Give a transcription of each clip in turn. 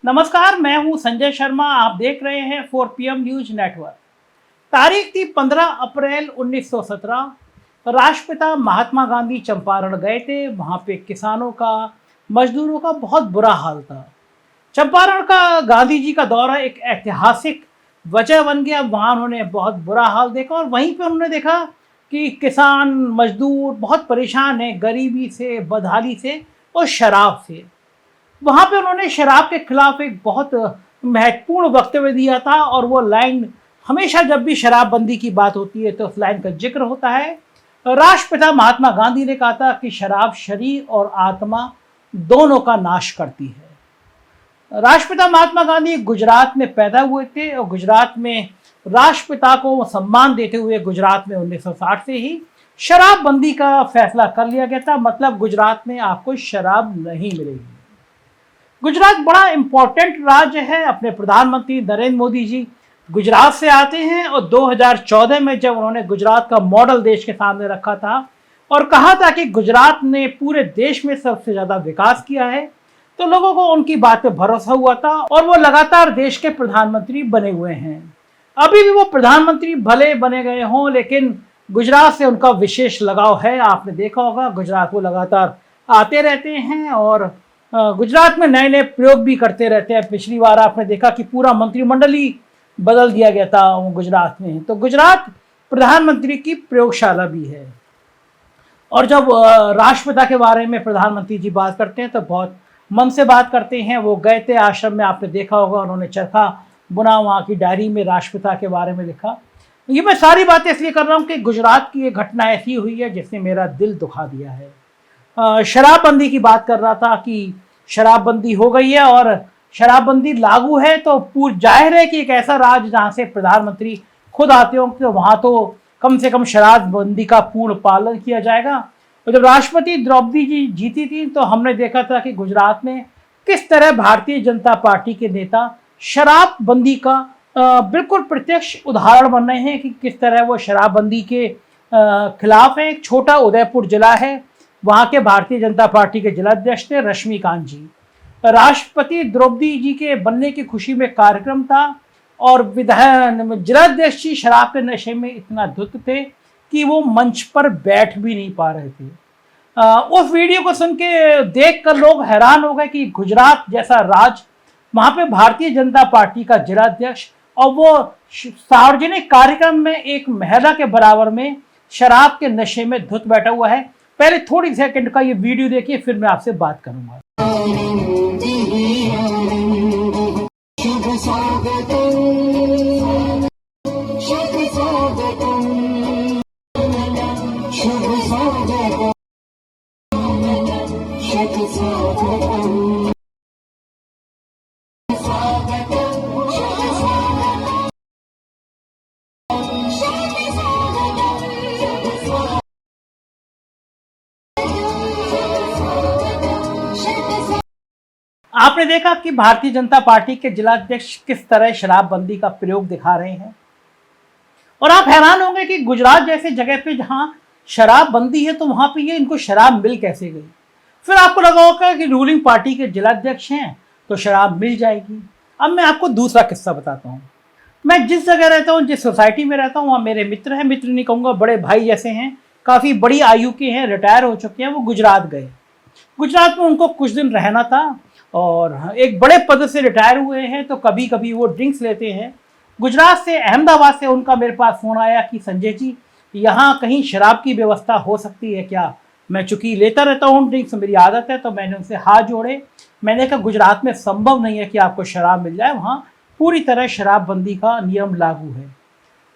नमस्कार, मैं हूं संजय शर्मा। आप देख रहे हैं 4PM न्यूज नेटवर्क। तारीख थी 15 अप्रैल 1917। राष्ट्रपिता महात्मा गांधी चंपारण गए थे। वहां पे किसानों का, मजदूरों का बहुत बुरा हाल था। चंपारण का गांधी जी का दौरा एक ऐतिहासिक वजह बन गया। वहां उन्होंने बहुत बुरा हाल देखा और वहीं पे उन्होंने देखा कि किसान मजदूर बहुत परेशान हैं, गरीबी से, बदहाली से और शराब से। वहां पे उन्होंने शराब के खिलाफ एक बहुत महत्वपूर्ण वक्तव्य दिया था और वो लाइन हमेशा जब भी शराबबंदी की बात होती है तो उस लाइन का जिक्र होता है। राष्ट्रपिता महात्मा गांधी ने कहा था कि शराब शरीर और आत्मा दोनों का नाश करती है। राष्ट्रपिता महात्मा गांधी गुजरात में पैदा हुए थे और गुजरात में राष्ट्रपिता को सम्मान देते हुए गुजरात में 1960 से ही शराबबंदी का फैसला कर लिया गया था। मतलब गुजरात में आपको शराब नहीं मिलेगी। गुजरात बड़ा इंपॉर्टेंट राज्य है। अपने प्रधानमंत्री नरेंद्र मोदी जी गुजरात से आते हैं और 2014 में जब उन्होंने गुजरात का मॉडल देश के सामने रखा था और कहा था कि गुजरात ने पूरे देश में सबसे ज़्यादा विकास किया है, तो लोगों को उनकी बात पे भरोसा हुआ था और वो लगातार देश के प्रधानमंत्री बने हुए हैं। अभी भी वो प्रधानमंत्री भले बने गए हों, लेकिन गुजरात से उनका विशेष लगाव है। आपने देखा होगा गुजरात वो लगातार आते रहते हैं और गुजरात में नए नए प्रयोग भी करते रहते हैं। पिछली बार आपने देखा कि पूरा मंत्रिमंडल ही बदल दिया गया था गुजरात में। तो गुजरात प्रधानमंत्री की प्रयोगशाला भी है। और जब राष्ट्रपिता के बारे में प्रधानमंत्री जी बात करते हैं तो बहुत मन से बात करते हैं। वो गए थे आश्रम में, आपने देखा होगा, उन्होंने चरखा बुना, वहाँ की डायरी में राष्ट्रपिता के बारे में लिखा। ये मैं सारी बातें इसलिए कर रहा हूँ कि गुजरात की ये घटना ऐसी हुई है जिसने मेरा दिल दुखा दिया है। शराबबंदी की बात कर रहा था कि शराबबंदी हो गई है और शराबबंदी लागू है, तो पूरा जाहिर है कि एक ऐसा राज्य जहाँ से प्रधानमंत्री खुद आते हो तो वहाँ तो कम से कम शराबबंदी का पूर्ण पालन किया जाएगा। और जब राष्ट्रपति द्रौपदी जी जीती थी तो हमने देखा था कि गुजरात में किस तरह भारतीय जनता पार्टी के नेता शराबबंदी का बिल्कुल प्रत्यक्ष उदाहरण बन रहे हैं कि किस तरह वो शराबबंदी के खिलाफ है। एक छोटा उदयपुर जिला है, वहाँ के भारतीय जनता पार्टी के जिलाध्यक्ष थे रश्मिकांत जी। राष्ट्रपति द्रौपदी जी के बनने की खुशी में कार्यक्रम था और विधान जिलाध्यक्ष जी शराब के नशे में इतना धुत थे कि वो मंच पर बैठ भी नहीं पा रहे थे। उस वीडियो को सुन के देख कर लोग हैरान हो गए कि गुजरात जैसा राज्य, वहाँ पे भारतीय जनता पार्टी का जिलाध्यक्ष और वो सार्वजनिक कार्यक्रम में एक महिला के बराबर में शराब के नशे में धुत बैठा हुआ है। पहले थोड़ी सेकंड का ये वीडियो देखिए, फिर मैं आपसे बात करूंगा। आपने देखा कि भारतीय जनता पार्टी के जिलाध्यक्ष किस तरह शराबबंदी का प्रयोग दिखा रहे हैं और आप हैरान होंगे कि गुजरात जैसे जगह पे जहां शराबबंदी है तो वहां पे ये इनको शराब मिल कैसे गई। फिर आपको लगा होगा कि रूलिंग पार्टी के जिलाध्यक्ष हैं तो शराब मिल जाएगी। अब मैं आपको दूसरा किस्सा बताता हूँ। मैं जिस जगह रहता हूँ, जिस सोसाइटी में रहता हूँ, वहाँ मेरे मित्र हैं, मित्र नहीं कहूँगा, बड़े भाई जैसे हैं, काफ़ी बड़ी आयु के हैं, रिटायर हो चुके हैं। वो गुजरात गए। गुजरात में उनको कुछ दिन रहना था और एक बड़े पद से रिटायर हुए हैं तो कभी कभी वो ड्रिंक्स लेते हैं। गुजरात से, अहमदाबाद से उनका मेरे पास फ़ोन आया कि संजय जी, यहाँ कहीं शराब की व्यवस्था हो सकती है क्या। मैं चूँकि लेता रहता हूँ ड्रिंक्स, मेरी आदत है, तो मैंने उनसे हाथ जोड़े। मैंने कहा गुजरात में संभव नहीं है कि आपको शराब मिल जाए, वहाँ पूरी तरह शराबबंदी का नियम लागू है।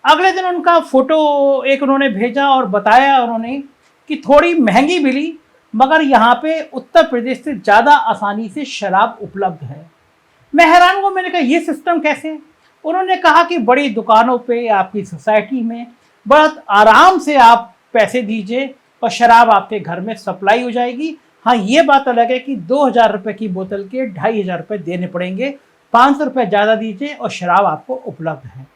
अगले दिन उनका फ़ोटो एक उन्होंने भेजा और बताया उन्होंने कि थोड़ी महंगी मिली, मगर यहाँ पे उत्तर प्रदेश से ज़्यादा आसानी से शराब उपलब्ध है। मैं हैरान हुआ, मैंने कहा ये सिस्टम कैसे। उन्होंने कहा कि बड़ी दुकानों पे आपकी सोसाइटी में बहुत आराम से आप पैसे दीजिए और शराब आपके घर में सप्लाई हो जाएगी। हाँ, ये बात अलग है कि 2000 रुपये की बोतल के 2500 रुपये देने पड़ेंगे, 500 रुपये ज़्यादा दीजिए और शराब आपको उपलब्ध है।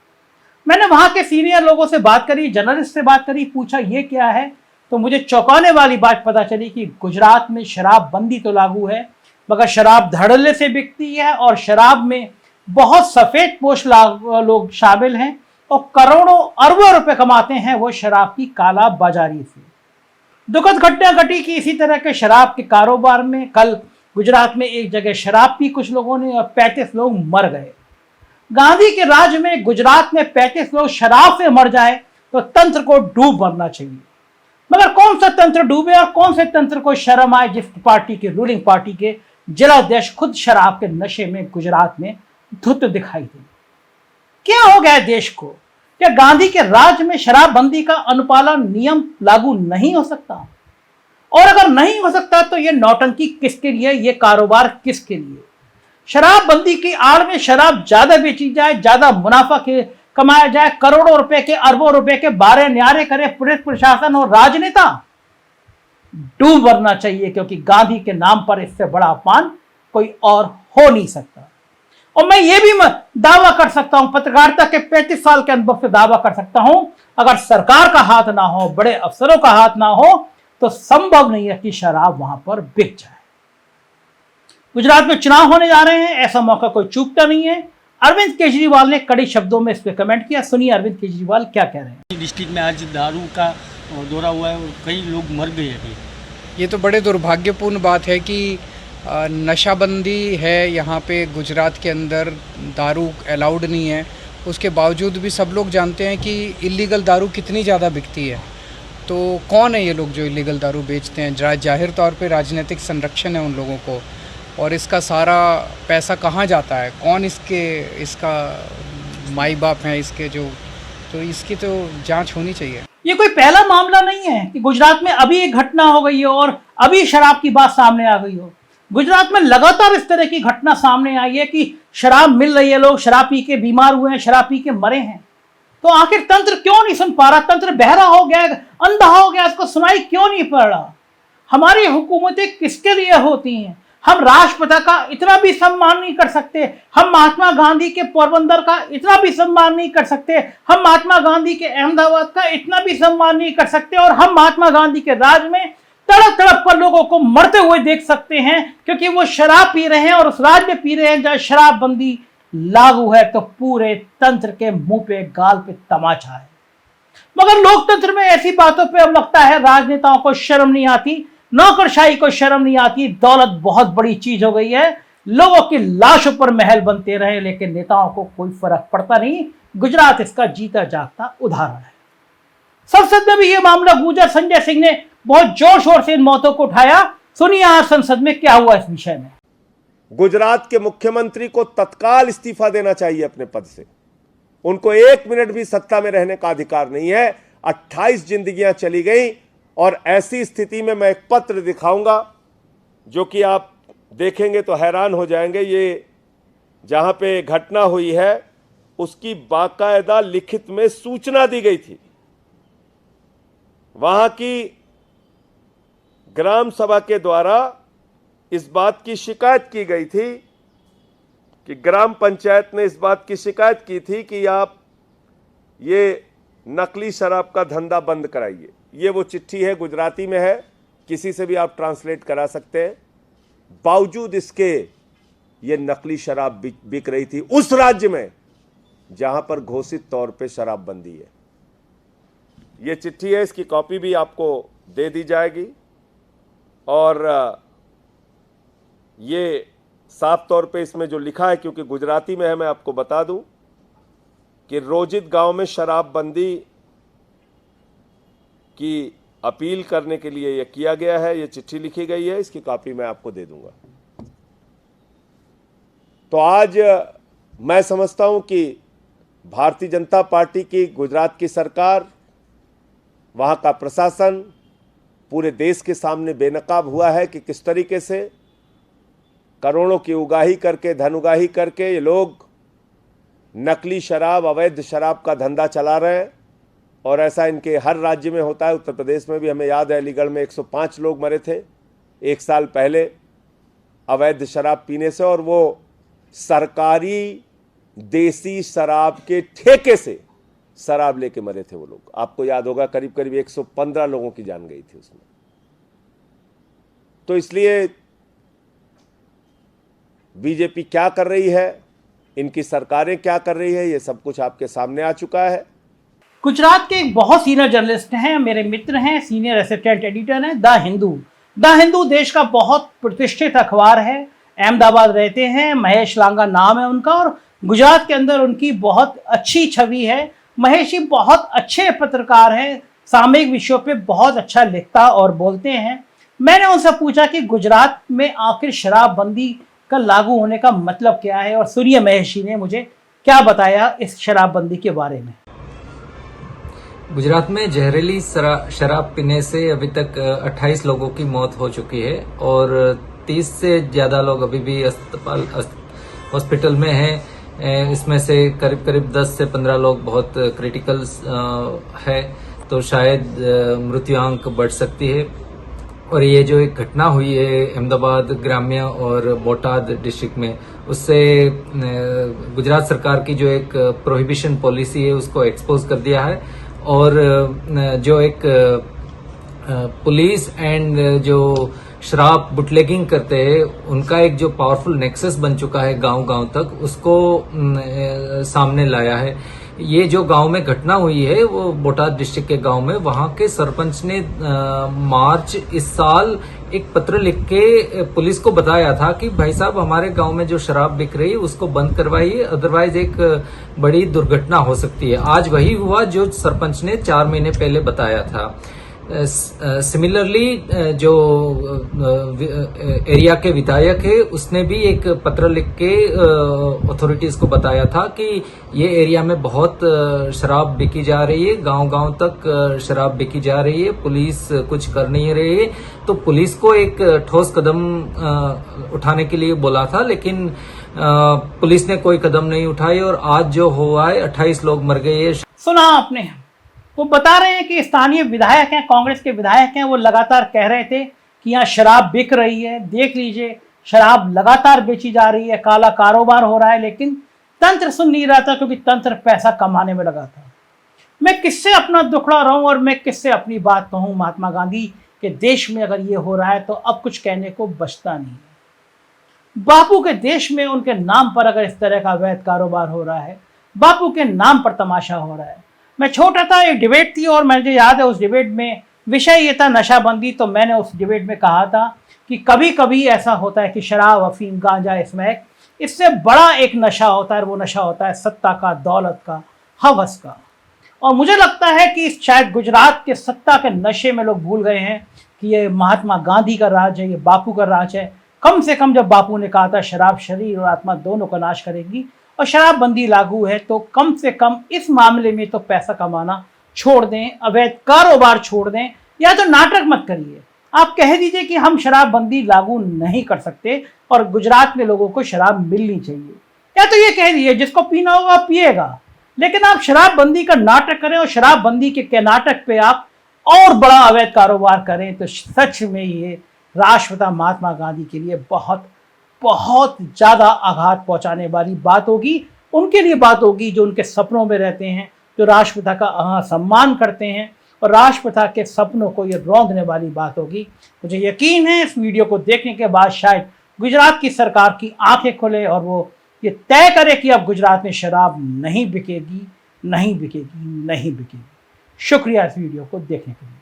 मैंने वहाँ के सीनियर लोगों से बात करी, जर्नलिस्ट से बात करी, पूछा ये क्या है, तो मुझे चौंकाने वाली बात पता चली कि गुजरात में शराबबंदी तो लागू है, मगर शराब धड़ल्ले से बिकती है और शराब में बहुत सफेद पोश लोग शामिल हैं और करोड़ों अरबों रुपए कमाते हैं वो शराब की काला बाजारी से। दुखद घटना घटी कि इसी तरह के शराब के कारोबार में कल गुजरात में एक जगह शराब पी कुछ लोगों ने और 35 लोग मर गए। गांधी के राज में गुजरात में 35 लोग शराब से मर जाए तो तंत्र को डूब मरना चाहिए, मगर कौन सा तंत्र डूबे और कौन से तंत्र को शर्म आए जिस पार्टी के रूलिंग पार्टी के जिलाध्यक्ष खुद शराब के नशे में गुजरात में धुत दिखाई दे। क्या हो गया देश को? क्या गांधी के राज में शराबबंदी का अनुपालन नियम लागू नहीं हो सकता? और अगर नहीं हो सकता तो ये नौटंकी किसके लिए, ये कारोबार किसके लिए? शराबबंदी की आड़ में शराब ज्यादा बेची जाए, ज्यादा मुनाफा के कमाया जाए, करोड़ों रुपए के अरबों रुपए के बारे न्यारे करे पुलिस प्रशासन और राजनेता, डूब मरना चाहिए, क्योंकि गांधी के नाम पर इससे बड़ा अपमान कोई और हो नहीं सकता। और मैं ये भी दावा कर सकता हूं, पत्रकारिता के 35 साल के अनुभव से दावा कर सकता हूं, अगर सरकार का हाथ ना हो, बड़े अफसरों का हाथ ना हो, तो संभव नहीं है कि शराब वहां पर बिक जाए। गुजरात में चुनाव होने जा रहे हैं, ऐसा मौका कोई चूकता नहीं है। अरविंद केजरीवाल ने कड़ी शब्दों में इस पर कमेंट किया। सुनिए अरविंद केजरीवाल क्या कह रहे हैं। डिस्ट्रिक्ट में आज दारू का दौरा हुआ है और कई लोग मर गए हैं। ये तो बड़े दुर्भाग्यपूर्ण बात है कि नशाबंदी है यहाँ पे गुजरात के अंदर, दारू अलाउड नहीं है, उसके बावजूद भी सब लोग जानते हैं कि इलीगल दारू कितनी ज़्यादा बिकती है। तो कौन है ये लोग जो इलीगल दारू बेचते हैं? जाहिर तौर पे राजनीतिक संरक्षण है उन लोगों को, और इसका सारा पैसा कहाँ जाता है, कौन इसका माई बाप हैं इसके जो, तो इसकी तो जांच होनी चाहिए। ये कोई पहला मामला नहीं है कि गुजरात में अभी एक घटना हो गई हो और अभी शराब की बात सामने आ गई हो। गुजरात में लगातार इस तरह की घटना सामने आई है कि शराब मिल रही है, लोग शराब पी के बीमार हुए हैं, शराब पी के मरे हैं। तो आखिर तंत्र क्यों नहीं सुन पा रहा? तंत्र बहरा हो गया, अंधा हो गया, इसको सुनाई क्यों नहीं पड़ रहा? हमारी हुकूमतें किसके लिए होती हैं? हम राष्ट्रपिता का इतना भी सम्मान नहीं कर सकते, हम महात्मा गांधी के पोरबंदर का इतना भी सम्मान नहीं कर सकते, हम महात्मा गांधी के अहमदाबाद का इतना भी सम्मान नहीं कर सकते, और हम महात्मा गांधी के राज में तड़प तड़प पर लोगों को मरते हुए देख सकते हैं क्योंकि वो शराब पी रहे हैं और उस राज्य में पी रहे हैं जहां शराबबंदी लागू है। तो पूरे तंत्र के मुंह पे गाल पे तमाचा है। मगर लोकतंत्र में ऐसी बातों पे अब लगता है राजनेताओं को शर्म नहीं आती, नौकरशाही को शर्म नहीं आती। दौलत बहुत बड़ी चीज हो गई है, लोगों की लाशों पर महल बनते रहे लेकिन नेताओं को कोई फर्क पड़ता नहीं। गुजरात इसका जीता जागता उदाहरण है। संसद में भी यह मामला गूंजा, संजय सिंह ने बहुत जोर शोर से इन मौतों को उठाया। सुनिए आज संसद में क्या हुआ इस विषय में। गुजरात के मुख्यमंत्री को तत्काल इस्तीफा देना चाहिए अपने पद से। उनको 1 मिनट भी सत्ता में रहने का अधिकार नहीं है। 28 जिंदगियां चली गई और ऐसी स्थिति में मैं एक पत्र दिखाऊंगा जो कि आप देखेंगे तो हैरान हो जाएंगे। ये जहां पे घटना हुई है उसकी बाकायदा लिखित में सूचना दी गई थी। वहां की ग्राम सभा के द्वारा इस बात की शिकायत की गई थी कि ग्राम पंचायत ने इस बात की शिकायत की थी कि आप ये नकली शराब का धंधा बंद कराइए। ये वो चिट्ठी है, गुजराती में है, किसी से भी आप ट्रांसलेट करा सकते हैं। बावजूद इसके ये नकली शराब बिक रही थी उस राज्य में जहां पर घोषित तौर पे शराबबंदी है। ये चिट्ठी है, इसकी कॉपी भी आपको दे दी जाएगी। और ये साफ तौर पे इसमें जो लिखा है, क्योंकि गुजराती में है, मैं आपको बता दूं कि रोजित गांव में शराबबंदी की अपील करने के लिए यह किया गया है। यह चिट्ठी लिखी गई है, इसकी कॉपी मैं आपको दे दूंगा। तो आज मैं समझता हूं कि भारतीय जनता पार्टी की गुजरात की सरकार, वहां का प्रशासन पूरे देश के सामने बेनकाब हुआ है कि किस तरीके से करोड़ों की उगाही करके, धन उगाही करके ये लोग नकली शराब, अवैध शराब का धंधा चला रहे हैं। और ऐसा इनके हर राज्य में होता है। उत्तर प्रदेश में भी हमें याद है, अलीगढ़ में 105 लोग मरे थे 1 साल पहले अवैध शराब पीने से, और वो सरकारी देसी शराब के ठेके से शराब लेके मरे थे वो लोग। आपको याद होगा, करीब करीब 115 लोगों की जान गई थी उसमें। तो इसलिए बीजेपी क्या कर रही है, इनकी सरकारें क्या कर रही है, ये सब कुछ आपके सामने आ चुका है। गुजरात के एक बहुत सीनियर जर्नलिस्ट हैं, मेरे मित्र हैं, सीनियर असिस्टेंट एडिटर हैं, द हिंदू देश का बहुत प्रतिष्ठित अखबार है। अहमदाबाद रहते हैं, महेश लांगा नाम है उनका, और गुजरात के अंदर उनकी बहुत अच्छी छवि है। महेश जी बहुत अच्छे पत्रकार हैं, सामयिक विषयों पे बहुत अच्छा लिखता और बोलते हैं। मैंने उनसे पूछा कि गुजरात में आखिर शराबबंदी का लागू होने का मतलब क्या है, और सुनिए महेश जी ने मुझे क्या बताया इस शराबबंदी के बारे में। गुजरात में जहरीली शराब पीने से अभी तक 28 लोगों की मौत हो चुकी है और 30 से ज्यादा लोग अभी भी हॉस्पिटल में हैं। इसमें से करीब करीब 10 से 15 लोग बहुत क्रिटिकल है, तो शायद मृत्युआंक बढ़ सकती है। और ये जो एक घटना हुई है अहमदाबाद ग्राम्य और बोटाद डिस्ट्रिक्ट में, उससे गुजरात सरकार की जो एक प्रोहिबिशन पॉलिसी है उसको एक्सपोज कर दिया है। और जो एक पुलिस एंड जो शराब बुटलेगिंग करते हैं उनका एक जो पावरफुल नेक्सस बन चुका है गांव-गांव तक, उसको सामने लाया है। ये जो गांव में घटना हुई है वो बोटाद डिस्ट्रिक्ट के गांव में, वहां के सरपंच ने मार्च इस साल एक पत्र लिख के पुलिस को बताया था कि भाई साहब हमारे गांव में जो शराब बिक रही है उसको बंद करवाइए, अदरवाइज एक बड़ी दुर्घटना हो सकती है। आज वही हुआ जो सरपंच ने 4 महीने पहले बताया था। सिमिलरली जो एरिया के विधायक है उसने भी एक पत्र लिख के अथॉरिटीज को बताया था कि ये एरिया में बहुत शराब बिकी जा रही है, गांव-गांव तक शराब बिकी जा रही है, पुलिस कुछ कर नहीं रही है। तो पुलिस को एक ठोस कदम उठाने के लिए बोला था, लेकिन पुलिस ने कोई कदम नहीं उठाई और आज जो हुआ है 28 लोग मर गए। सुना आपने, वो बता रहे हैं कि स्थानीय विधायक हैं, कांग्रेस के विधायक हैं, वो लगातार कह रहे थे कि यहाँ शराब बिक रही है, देख लीजिए शराब लगातार बेची जा रही है, काला कारोबार हो रहा है, लेकिन तंत्र सुन नहीं रहा था क्योंकि तंत्र पैसा कमाने में लगा था। मैं किससे अपना दुखड़ा रहूं और मैं किससे अपनी बात कहूं। महात्मा गांधी के देश में अगर ये हो रहा है तो अब कुछ कहने को बचता नहीं है। बापू के देश में उनके नाम पर अगर इस तरह का अवैध कारोबार हो रहा है, बापू के नाम पर तमाशा हो रहा है। मैं छोटा था, एक डिबेट थी और मुझे याद है उस डिबेट में विषय ये था नशाबंदी। तो मैंने उस डिबेट में कहा था कि कभी कभी ऐसा होता है कि शराब, अफीम, गांजा, स्मैक, इससे बड़ा एक नशा होता है, वो नशा होता है सत्ता का, दौलत का, हवस का। और मुझे लगता है कि शायद गुजरात के सत्ता के नशे में लोग भूल गए हैं कि ये महात्मा गांधी का राज है, ये बापू का राज है। कम से कम जब बापू ने कहा था शराब शरीर और आत्मा दोनों का नाश करेगी और शराबबंदी लागू है, तो कम से कम इस मामले में तो पैसा कमाना छोड़ दें, अवैध कारोबार छोड़ दें, या तो नाटक मत करिए। आप कह दीजिए कि हम शराबबंदी लागू नहीं कर सकते और गुजरात में लोगों को शराब मिलनी चाहिए, या तो ये कह दीजिए जिसको पीना होगा पिएगा, लेकिन आप शराबबंदी का नाटक करें और शराबबंदी के नाटक पे आप और बड़ा अवैध कारोबार करें तो सच में ये राष्ट्रपिता महात्मा गांधी के लिए बहुत बहुत ज़्यादा आघात पहुंचाने वाली बात होगी। उनके लिए बात होगी जो उनके सपनों में रहते हैं, जो राष्ट्रपिता का सम्मान करते हैं, और राष्ट्रपिता के सपनों को ये रौंदने वाली बात होगी। मुझे यकीन है इस वीडियो को देखने के बाद शायद गुजरात की सरकार की आंखें खुले और वो ये तय करे कि अब गुजरात में शराब नहीं बिकेगी, नहीं बिकेगी, नहीं बिकेगी। शुक्रिया इस वीडियो को देखने के लिए।